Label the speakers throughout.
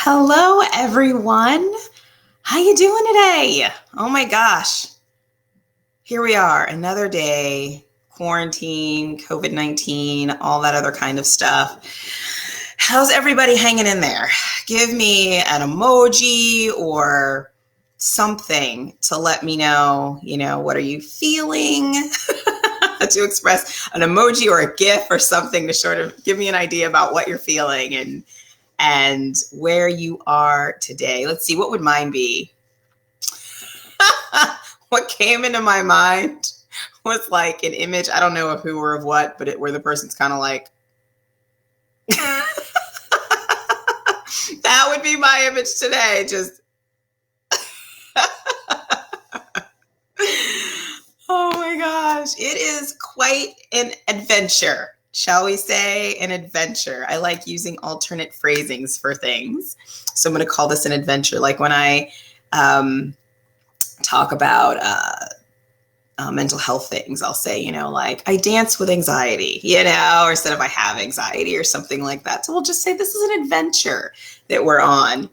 Speaker 1: Hello, everyone. How you doing today? Oh my gosh. Here we are, another day, quarantine, COVID-19, all that other kind of stuff. How's everybody hanging in there? Give me an emoji or something to let me know, what are you feeling? To express an emoji or a GIF or something to sort of give me an idea about what you're feeling and where you are today. Let's see, what would mine be? What came into my mind was like an image, I don't know of who or of what, but where the person's kind of like, that would be my image today, just oh my gosh, it is quite an adventure. Shall we say an adventure? I like using alternate phrasings for things. So I'm going to call this an adventure. Like when I talk about mental health things, I'll say, like I dance with anxiety, or instead of I have anxiety or something like that. So we'll just say this is an adventure that we're on.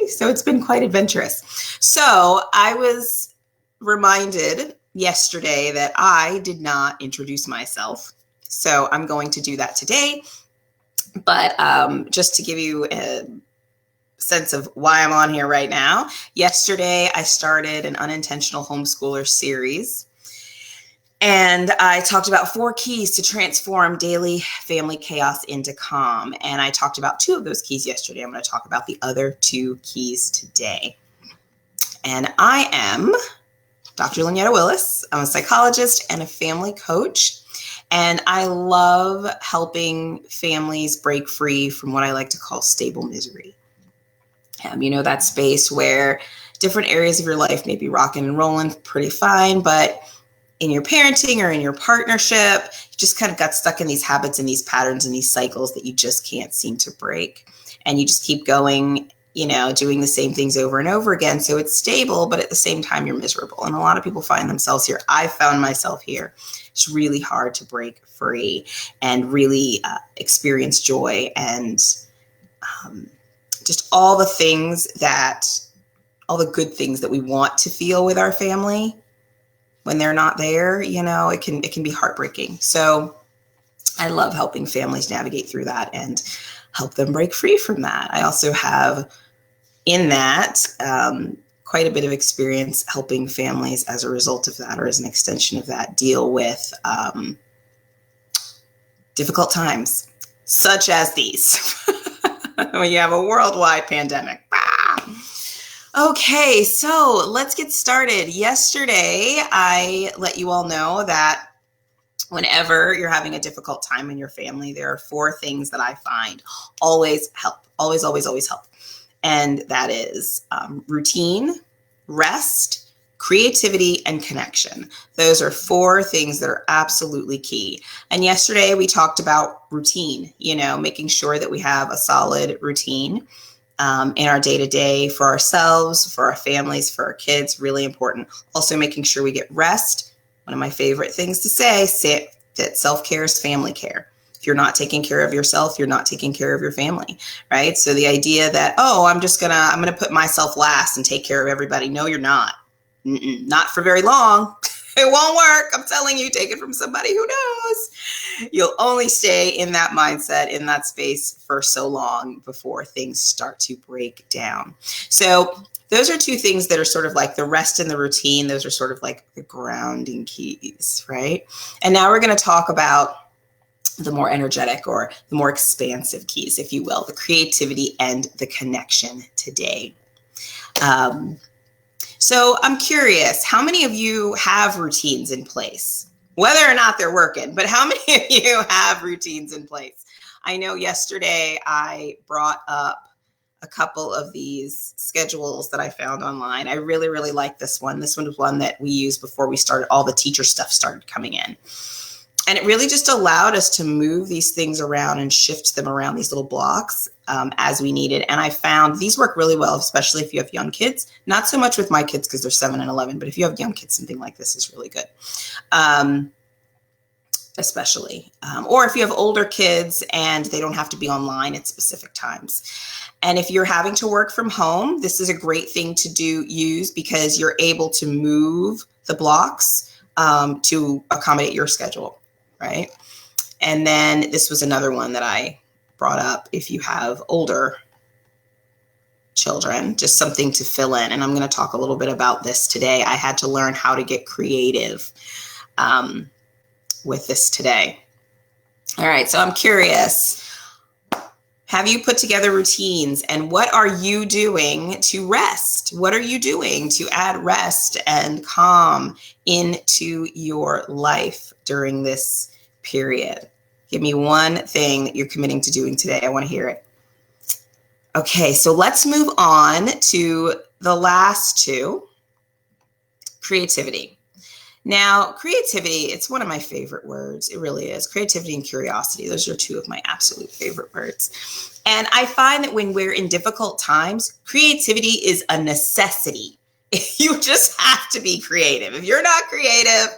Speaker 1: So it's been quite adventurous. So I was reminded yesterday that I did not introduce myself. So I'm going to do that today. But just to give you a sense of why I'm on here right now, yesterday I started an Unintentional Homeschooler series. And I talked about 4 keys to transform daily family chaos into calm. And I talked about 2 of those keys yesterday. I'm going to talk about the other 2 keys today. And I am Dr. Lynetta Willis. I'm a psychologist and a family coach. And I love helping families break free from what I like to call stable misery. That space where different areas of your life may be rocking and rolling pretty fine, but in your parenting or in your partnership, you just kind of got stuck in these habits and these patterns and these cycles that you just can't seem to break. And you just keep going, doing the same things over and over again. So it's stable, but at the same time, you're miserable. And a lot of people find themselves here. I found myself here. It's really hard to break free and really experience joy and just all the good things that we want to feel with our family. When they're not there, it can be heartbreaking. So I love helping families navigate through that and help them break free from that. I also have in that quite a bit of experience helping families as a result of that, or as an extension of that, deal with difficult times, such as these, when you have a worldwide pandemic. Okay, so let's get started. Yesterday, I let you all know that whenever you're having a difficult time in your family, there are 4 things that I find always help, always help. And that is routine, rest, creativity, and connection. Those are 4 things that are absolutely key. And yesterday we talked about routine, making sure that we have a solid routine in our day-to-day for ourselves, for our families, for our kids, really important. Also making sure we get rest. One of my favorite things to say that self-care is family care. If you're not taking care of yourself, you're not taking care of your family, right? So the idea that, I'm going to put myself last and take care of everybody. No, you're not. Not for very long. It won't work. I'm telling you, take it from somebody who knows. You'll only stay in that mindset, in that space for so long before things start to break down. So those are 2 things that are sort of like the rest and the routine. Those are sort of like the grounding keys, right? And now we're going to talk about the more energetic or the more expansive keys, if you will, the creativity and the connection today. So I'm curious, how many of you have routines in place? Whether or not they're working, but how many of you have routines in place? I know yesterday I brought up a couple of these schedules that I found online. I really, really like this one. This one was one that we used before we started, all the teacher stuff started coming in. And it really just allowed us to move these things around and shift them around, these little blocks, as we needed. And I found these work really well, especially if you have young kids. Not so much with my kids because they're 7 and 11, but if you have young kids, something like this is really good. especially. Or if you have older kids and they don't have to be online at specific times. And if you're having to work from home, this is a great thing to use because you're able to move the blocks to accommodate your schedule, right? And then this was another one that I brought up. If you have older children, just something to fill in. And I'm going to talk a little bit about this today. I had to learn how to get creative with this today. All right, so I'm curious. Have you put together routines, and what are you doing to rest? What are you doing to add rest and calm into your life during this period? Give me one thing that you're committing to doing today. I want to hear it. Okay, so let's move on to the last two, creativity. Now, creativity, it's one of my favorite words. It really is. Creativity and curiosity. Those are two of my absolute favorite words. And I find that when we're in difficult times, creativity is a necessity. You just have to be creative. If you're not creative,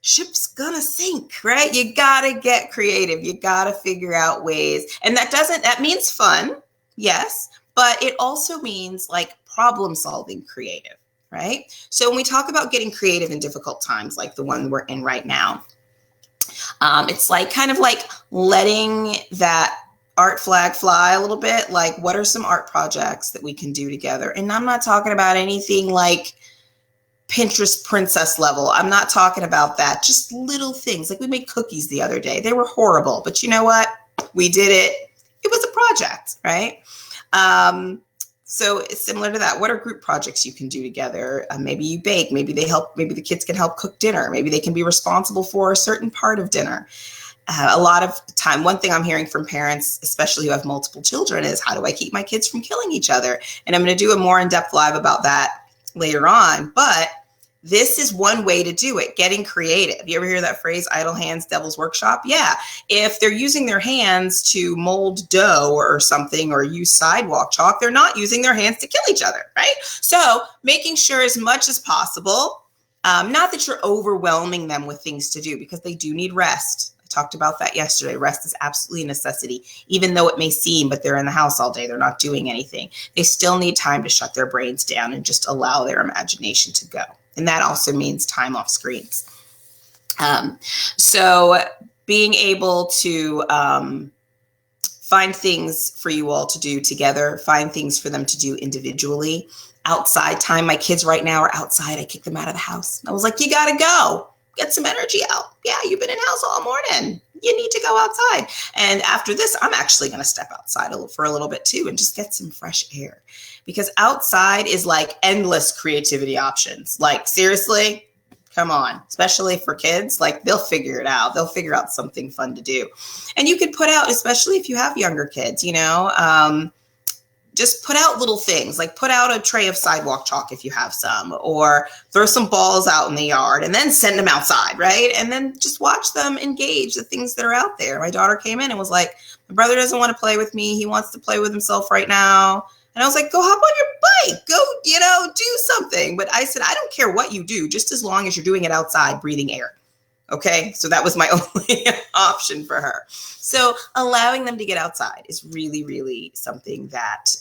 Speaker 1: ship's gonna sink, right? You gotta get creative. You gotta figure out ways. And that means fun, yes, but it also means like problem solving creative. Right? So when we talk about getting creative in difficult times, like the one we're in right now, it's like kind of like letting that art flag fly a little bit. Like, what are some art projects that we can do together? And I'm not talking about anything like Pinterest princess level. I'm not talking about that. Just little things. Like we made cookies the other day. They were horrible, but you know what? We did it. It was a project, right? So it's similar to that. What are group projects you can do together? Maybe you bake, maybe the kids can help cook dinner. Maybe they can be responsible for a certain part of dinner. A lot of time, one thing I'm hearing from parents, especially who have multiple children, is how do I keep my kids from killing each other? And I'm going to do a more in-depth live about that later on. But this is one way to do it, getting creative. You ever hear that phrase, idle hands, devil's workshop? Yeah. If they're using their hands to mold dough or something or use sidewalk chalk, they're not using their hands to kill each other, right? So making sure as much as possible, not that you're overwhelming them with things to do because they do need rest. I talked about that yesterday. Rest is absolutely a necessity, even though it may seem, but they're in the house all day. They're not doing anything. They still need time to shut their brains down and just allow their imagination to go. And that also means time off screens. So being able to find things for you all to do together, find things for them to do individually. Outside time, my kids right now are outside. I kicked them out of the house. I was like, you got to go. Get some energy out. Yeah, you've been in house all morning. You need to go outside. And after this, I'm actually going to step outside for a little bit too and just get some fresh air. Because outside is like endless creativity options. Like seriously, come on, especially for kids, like they'll figure it out. They'll figure out something fun to do. And you could put out, especially if you have younger kids, just put out little things, like put out a tray of sidewalk chalk if you have some, or throw some balls out in the yard and then send them outside, right? And then just watch them engage the things that are out there. My daughter came in and was like, my brother doesn't want to play with me. He wants to play with himself right now. And I was like, go hop on your bike, go, do something. But I said, I don't care what you do, just as long as you're doing it outside, breathing air. Okay. So that was my only option for her. So allowing them to get outside is really, really something that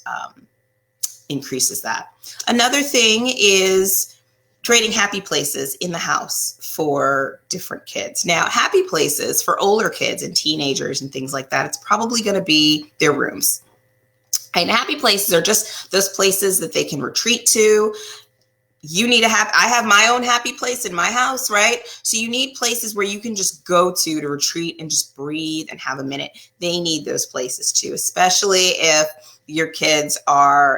Speaker 1: increases that. Another thing is creating happy places in the house for different kids. Now, happy places for older kids and teenagers and things like that, it's probably going to be their rooms. And happy places are just those places that they can retreat to. I have my own happy place in my house, right? So you need places where you can just go to retreat and just breathe and have a minute. They need those places too, especially if your kids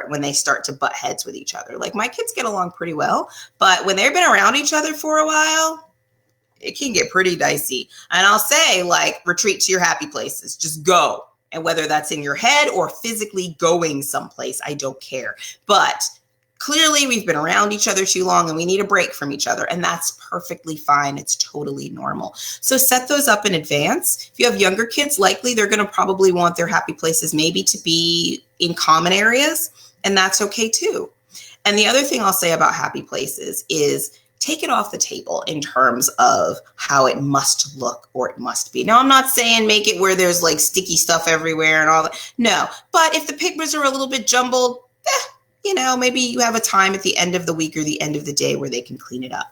Speaker 1: when they start to butt heads with each other. Like my kids get along pretty well, but when they've been around each other for a while, it can get pretty dicey. And I'll say like retreat to your happy places, just go. And whether that's in your head or physically going someplace, I don't care. But clearly we've been around each other too long and we need a break from each other. And that's perfectly fine. It's totally normal. So set those up in advance. If you have younger kids, likely they're going to probably want their happy places maybe to be in common areas. And that's okay too. And the other thing I'll say about happy places is take it off the table in terms of how it must look or it must be. Now, I'm not saying make it where there's like sticky stuff everywhere and all that. No, but if the papers are a little bit jumbled, maybe you have a time at the end of the week or the end of the day where they can clean it up.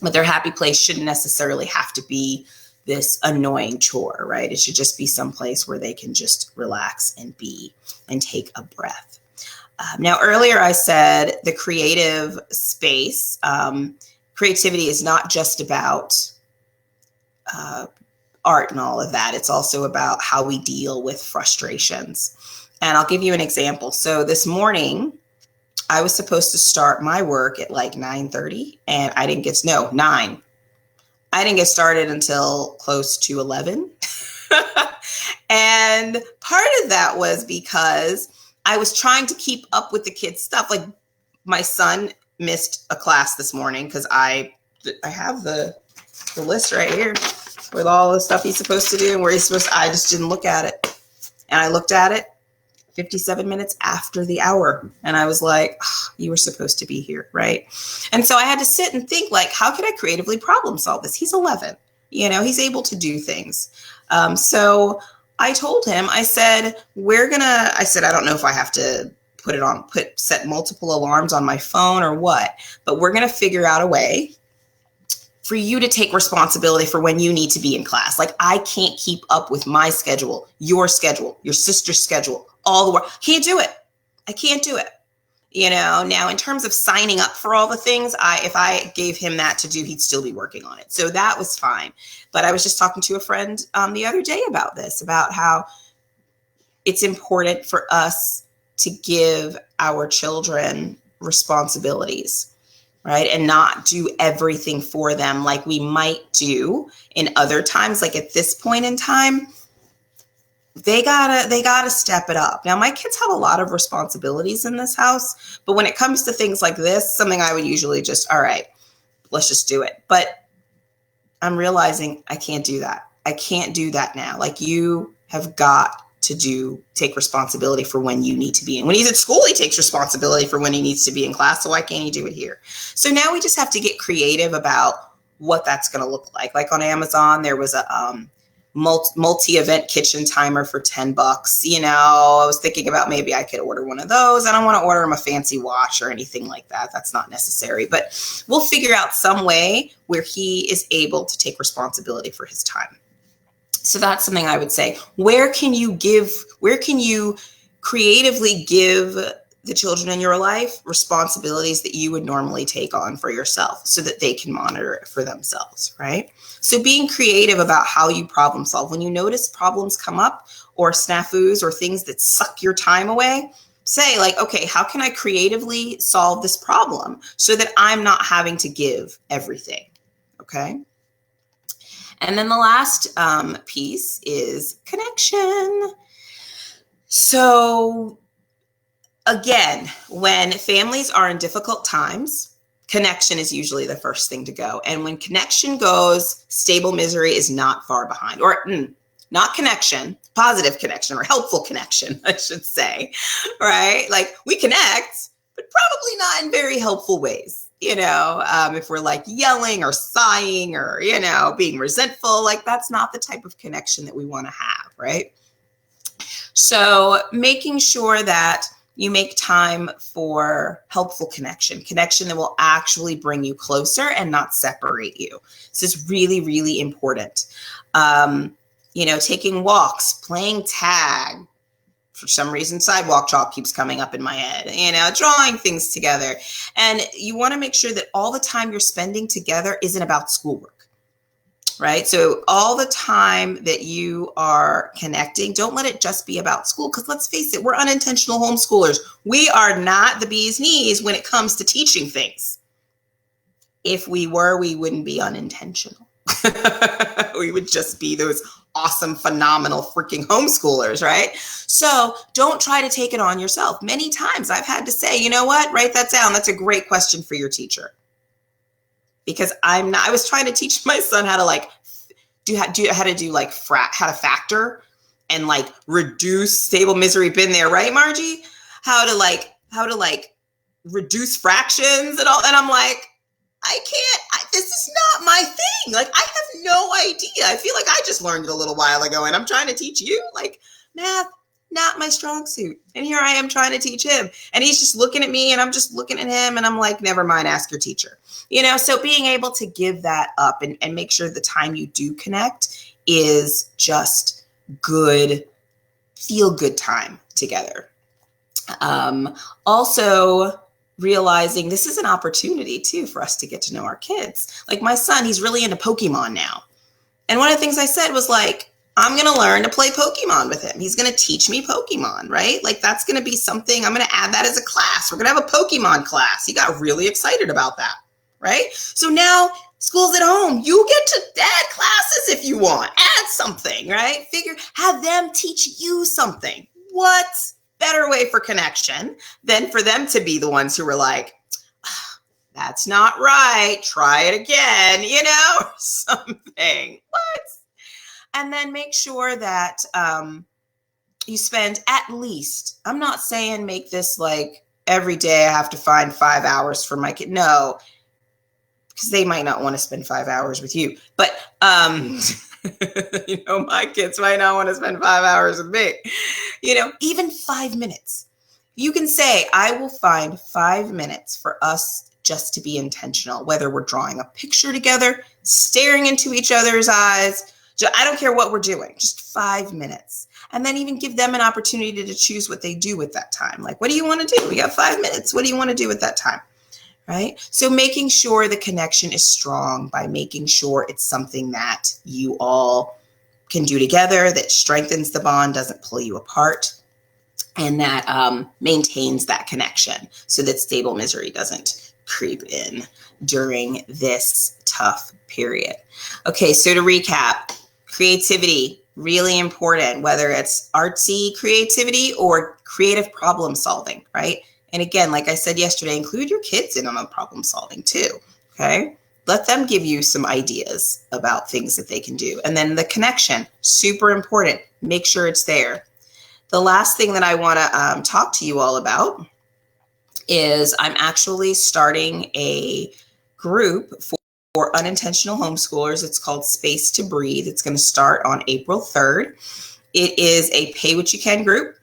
Speaker 1: But their happy place shouldn't necessarily have to be this annoying chore, right? It should just be someplace where they can just relax and be and take a breath. Now, earlier I said the creative space, creativity is not just about art and all of that. It's also about how we deal with frustrations. And I'll give you an example. So this morning, I was supposed to start my work at like 9:30 and I didn't get, 9. I didn't get started until close to 11. And part of that was because I was trying to keep up with the kids' stuff. Like my son missed a class this morning because I have the list right here with all the stuff he's supposed to do and where he's supposed to, I just didn't look at it. And I looked at it 57 minutes after the hour. And I was like, you were supposed to be here, right? And so I had to sit and think like, how can I creatively problem solve this? He's 11, he's able to do things. So I told him, I said, I don't know if I have to set multiple alarms on my phone or what, but we're going to figure out a way for you to take responsibility for when you need to be in class. Like I can't keep up with my schedule, your sister's schedule, all the work. Can't do it. I can't do it. Now in terms of signing up for all the things, if I gave him that to do, he'd still be working on it. So that was fine. But I was just talking to a friend the other day about this, about how it's important for us to give our children responsibilities, right? And not do everything for them like we might do in other times. Like at this point in time, they gotta step it up. Now, my kids have a lot of responsibilities in this house, but when it comes to things like this, something I would usually just, all right, let's just do it. But I'm realizing I can't do that. I can't do that now. Like you have got to take responsibility for when you need to be in. When he's at school, he takes responsibility for when he needs to be in class. So why can't he do it here? So now we just have to get creative about what that's going to look like. Like on Amazon, there was a multi-event kitchen timer for $10. I was thinking about maybe I could order one of those. I don't want to order him a fancy watch or anything like that. That's not necessary, but we'll figure out some way where he is able to take responsibility for his time. So that's something I would say. Where can you creatively give the children in your life responsibilities that you would normally take on for yourself so that they can monitor it for themselves, right? So being creative about how you problem solve. When you notice problems come up or snafus or things that suck your time away, say like, okay, how can I creatively solve this problem so that I'm not having to give everything, okay? And then the last piece is connection. So again, when families are in difficult times, connection is usually the first thing to go. And when connection goes, stable misery is not far behind. Or not connection, positive connection or helpful connection, I should say, right? Like we connect, but probably not in very helpful ways. If we're like yelling or sighing or, being resentful, like that's not the type of connection that we want to have, right? So making sure that you make time for helpful connection that will actually bring you closer and not separate you. This is really, really important. Taking walks, playing tag. For some reason, sidewalk chalk keeps coming up in my head, drawing things together. And you want to make sure that all the time you're spending together isn't about schoolwork, right? So all the time that you are connecting, don't let it just be about school. Because let's face it, we're unintentional homeschoolers. We are not the bee's knees when it comes to teaching things. If we were, we wouldn't be unintentional. We would just be those awesome, phenomenal freaking homeschoolers, right? So don't try to take it on yourself. Many times I've had to say, you know what, write that down. That's a great question for your teacher. Because I was trying to teach my son how to factor and like reduce stable misery. Been there, right, Margie? How to reduce fractions and all. And I'm like, this is not my thing. Like, I have no idea. I feel like I just learned it a little while ago and I'm trying to teach you. Like, math, not my strong suit. And here I am trying to teach him. And he's just looking at me and I'm just looking at him and I'm like, never mind, ask your teacher. So being able to give that up and make sure the time you do connect is just good, feel good time together. Also, realizing this is an opportunity too for us to get to know our kids. Like my son, he's really into Pokemon now. And one of the things I said was like, I'm going to learn to play Pokemon with him. He's going to teach me Pokemon, right? Like that's going to be something, I'm going to add that as a class. We're going to have a Pokemon class. He got really excited about that, right? So now school's at home. You get to add classes if you want. Add something, right? Have them teach you something. What better way for connection than for them to be the ones who were like, that's not right. Try it again, or something. What? And then make sure that you spend at least, I'm not saying make this like every day I have to find 5 hours for my kid. No, because they might not want to spend 5 hours with you. But, my kids might not want to spend 5 hours with me. Even 5 minutes. You can say, I will find 5 minutes for us just to be intentional, whether we're drawing a picture together, staring into each other's eyes. I don't care what we're doing, just 5 minutes. And then even give them an opportunity to choose what they do with that time. Like, what do you want to do? We got 5 minutes. What do you want to do with that time? Right? So making sure the connection is strong by making sure it's something that you all can do together, that strengthens the bond, doesn't pull you apart, and that maintains that connection so that stable misery doesn't creep in during this tough period. Okay, so to recap, creativity, really important, whether it's artsy creativity or creative problem solving, right? And again, like I said yesterday, include your kids in on the problem solving too, okay? Let them give you some ideas about things that they can do. And then the connection, super important. Make sure it's there. The last thing that I want to talk to you all about is I'm actually starting a group for unintentional homeschoolers. It's called Space to Breathe. It's going to start on April 3rd. It is a pay what you can group.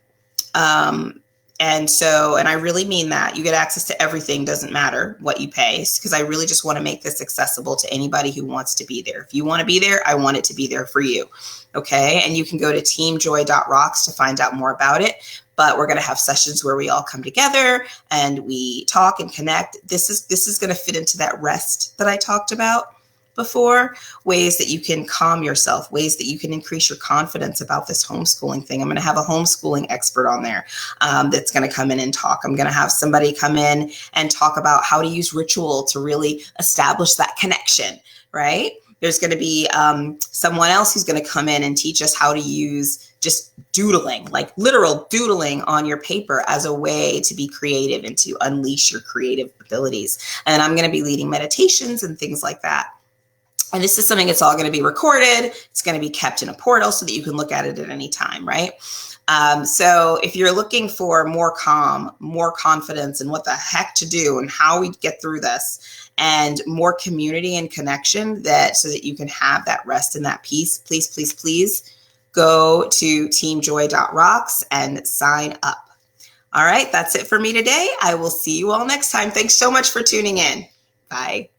Speaker 1: And I really mean that. You get access to everything, doesn't matter what you pay, because I really just want to make this accessible to anybody who wants to be there. If you want to be there, I want it to be there for you. Okay. And you can go to teamjoy.rocks to find out more about it. But we're going to have sessions where we all come together and we talk and connect. This is going to fit into that rest that I talked about before, ways that you can calm yourself, ways that you can increase your confidence about this homeschooling thing. I'm going to have a homeschooling expert on there that's going to come in and talk. I'm going to have somebody come in and talk about how to use ritual to really establish that connection, right? There's going to be someone else who's going to come in and teach us how to use just doodling, like literal doodling on your paper as a way to be creative and to unleash your creative abilities. And I'm going to be leading meditations and things like that. And this is something that's all going to be recorded. It's going to be kept in a portal so that you can look at it at any time, right? So if you're looking for more calm, more confidence in what the heck to do and how we get through this, and more community and connection so that you can have that rest and that peace, please, please, please go to teamjoy.rocks and sign up. All right, that's it for me today. I will see you all next time. Thanks so much for tuning in. Bye.